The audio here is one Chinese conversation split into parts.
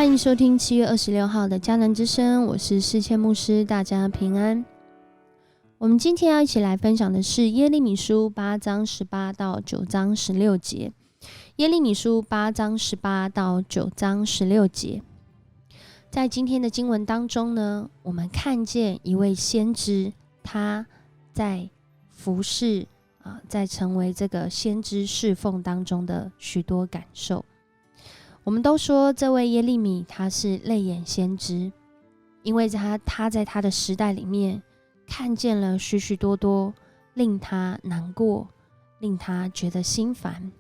欢迎收听7月26号的迦南之声，我是世谦牧师，大家平安。我们今天要一起来分享的是耶利米书8章18到9章16节。耶利米书8章18到9章16节，在今天的经文当中呢，我们看见一位先知，他在服侍在成为这个先知侍奉当中的许多感受。我们都说这位耶利米他是泪眼先知，因为他在他的时代里面看见了许许多多令他难过，令他觉得心烦，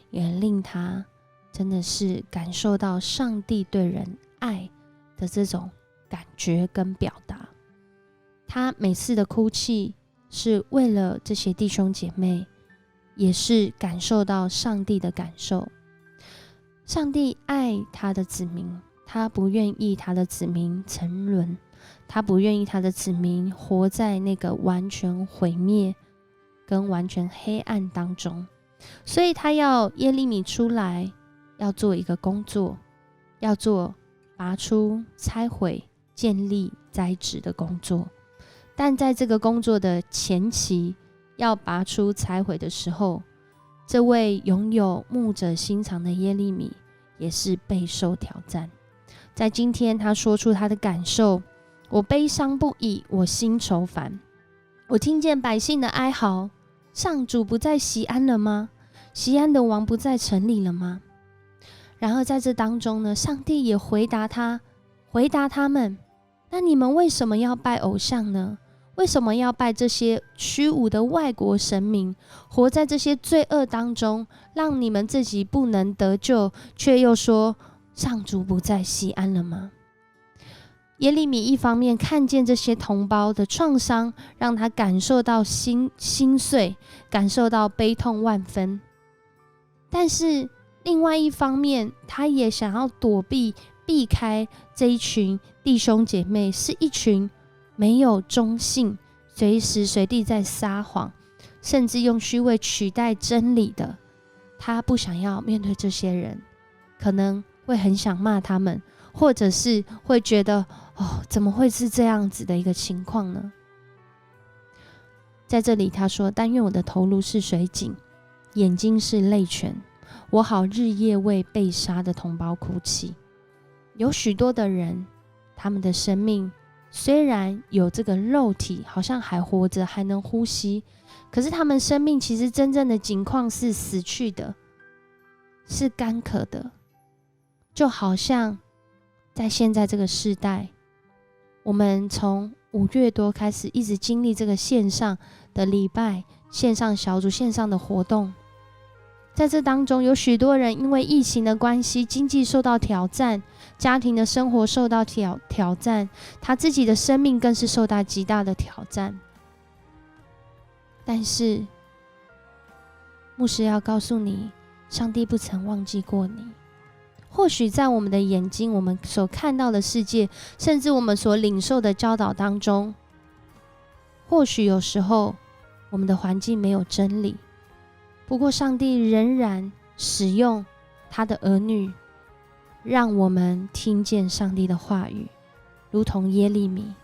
也令他真的是感受到上帝对人爱的这种感觉跟表达。他每次的哭泣是为了这些弟兄姐妹，也是感受到上帝的感受。上帝爱他的子民，他不愿意他的子民沉沦，他不愿意他的子民活在那个完全毁灭跟完全黑暗当中，所以他要耶利米出来，要做一个工作，要做拔出、拆毁、建立、栽植的工作。但在这个工作的前期，要拔出、拆毁的时候，这位拥有牧者心肠的耶利米也是备受挑战。在今天他说出他的感受，我悲伤不已，我心愁烦，我听见百姓的哀嚎，上主不在锡安了吗？锡安的王不在城里了吗？然而在这当中呢，上帝也回答他们，那你们为什么要拜偶像呢？为什么要拜这些虚无的外国神明，活在这些罪恶当中，让你们自己不能得救，却又说上主不在锡安了吗？耶利米一方面看见这些同胞的创伤，让他感受到心碎，感受到悲痛万分，但是另外一方面他也想要避开这一群弟兄姐妹，是一群没有忠信，随时随地在撒谎，甚至用虚伪取代真理的。他不想要面对这些人，可能会很想骂他们，或者是会觉得怎么会是这样子的一个情况呢？在这里他说，但愿我的头颅是水井，眼睛是泪泉，我好日夜为被杀的同胞哭泣。有许多的人，他们的生命虽然有这个肉体好像还活着，还能呼吸，可是他们生命其实真正的境况是死去的，是干渴的。就好像在现在这个世代，我们从5月多开始一直经历这个线上的礼拜、线上小组、线上的活动，在这当中有许多人因为疫情的关系，经济受到挑战，家庭的生活受到挑战，他自己的生命更是受到极大的挑战。但是牧师要告诉你，上帝不曾忘记过你。或许在我们的眼睛，我们所看到的世界，甚至我们所领受的教导当中，或许有时候我们的环境没有真理，不过上帝仍然使用他的儿女，让我们听见上帝的话语。如同耶利米，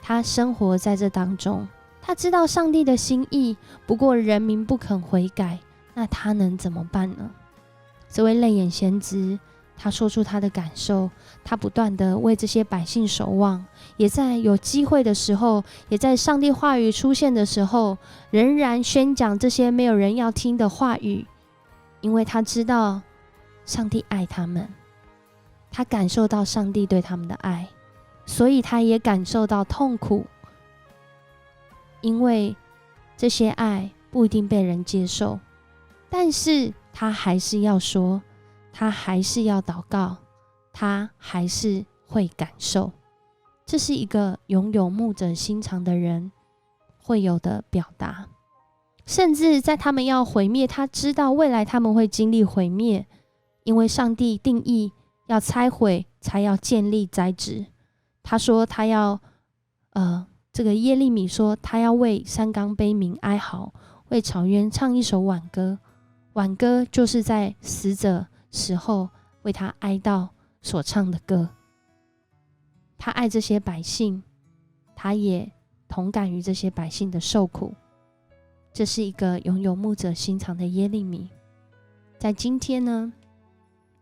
他生活在这当中，他知道上帝的心意，不过人民不肯悔改，那他能怎么办呢？这位泪眼先知，他说出他的感受，他不断的为这些百姓守望，也在有机会的时候，也在上帝话语出现的时候，仍然宣讲这些没有人要听的话语，因为他知道上帝爱他们，他感受到上帝对他们的爱，所以他也感受到痛苦，因为这些爱不一定被人接受，但是他还是要说，他还是要祷告，他还是会感受。这是一个拥有牧者心肠的人会有的表达。甚至在他们要毁灭，他知道未来他们会经历毁灭，因为上帝定义要拆毁才要建立栽植。他说他要这个耶利米说，他要为山冈悲鸣哀嚎，为草原唱一首挽歌。挽歌就是在死者时候为他哀悼，所唱的歌。他爱这些百姓，他也同感于这些百姓的受苦。这是一个拥有牧者心肠的耶利米。在今天呢，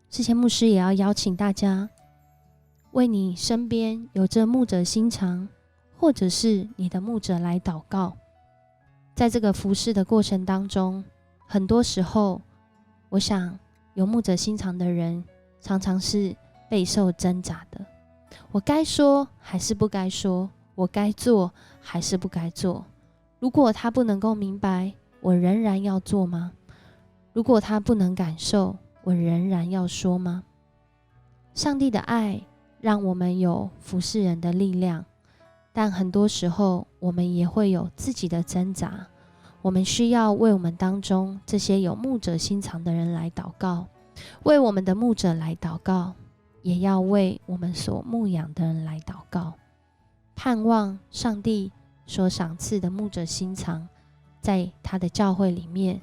世谦牧师也要邀请大家，为你身边有着牧者心肠，或者是你的牧者来祷告。在这个服事的过程当中，很多时候，我想有牧者心肠的人，常常是备受挣扎的。我该说还是不该说？我该做还是不该做？如果他不能够明白，我仍然要做吗？如果他不能感受，我仍然要说吗？上帝的爱让我们有服侍人的力量，但很多时候我们也会有自己的挣扎。我们需要为我们当中这些有牧者心肠的人来祷告，为我们的牧者来祷告，也要为我们所牧养的人来祷告，盼望上帝所赏赐的牧者心肠，在他的教会里面，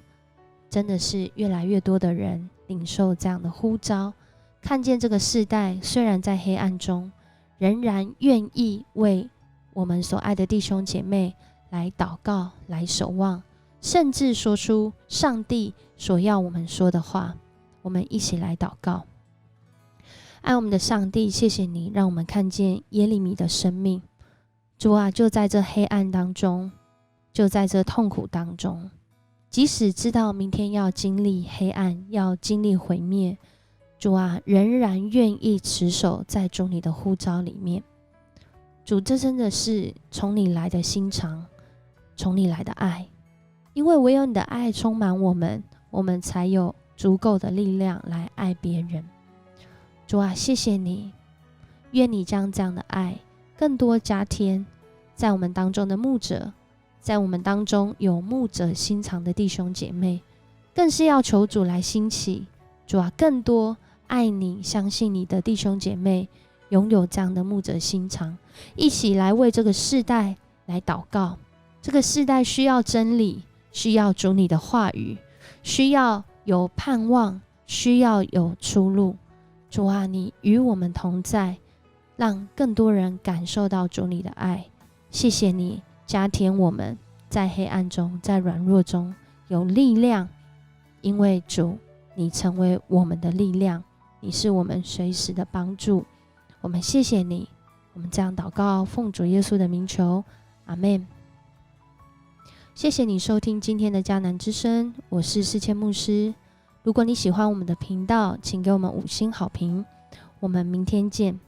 真的是越来越多的人领受这样的呼召，看见这个世代虽然在黑暗中，仍然愿意为我们所爱的弟兄姐妹来祷告，来守望，甚至说出上帝所要我们说的话。我们一起来祷告。爱我们的上帝，谢谢你让我们看见耶利米的生命。主啊，就在这黑暗当中，就在这痛苦当中，即使知道明天要经历黑暗，要经历毁灭，主啊，仍然愿意持守在主你的呼召里面。主，这真的是从你来的心肠，从你来的爱，因为唯有你的爱充满我们，我们才有足够的力量来爱别人。主啊，谢谢你，愿你将这样的爱更多加添在我们当中的牧者，在我们当中有牧者心肠的弟兄姐妹，更是要求主来兴起。主啊，更多爱你相信你的弟兄姐妹拥有这样的牧者心肠，一起来为这个世代来祷告。这个世代需要真理，需要主你的话语，需要有盼望，需要有出路。主啊，你与我们同在，让更多人感受到主你的爱。谢谢你加添我们在黑暗中，在软弱中有力量，因为主你成为我们的力量，你是我们随时的帮助。我们谢谢你，我们这样祷告，奉主耶稣的名求，阿们。谢谢你收听今天的迦南之声，我是世谦牧师。如果你喜欢我们的频道，请给我们5星好评。我们明天见。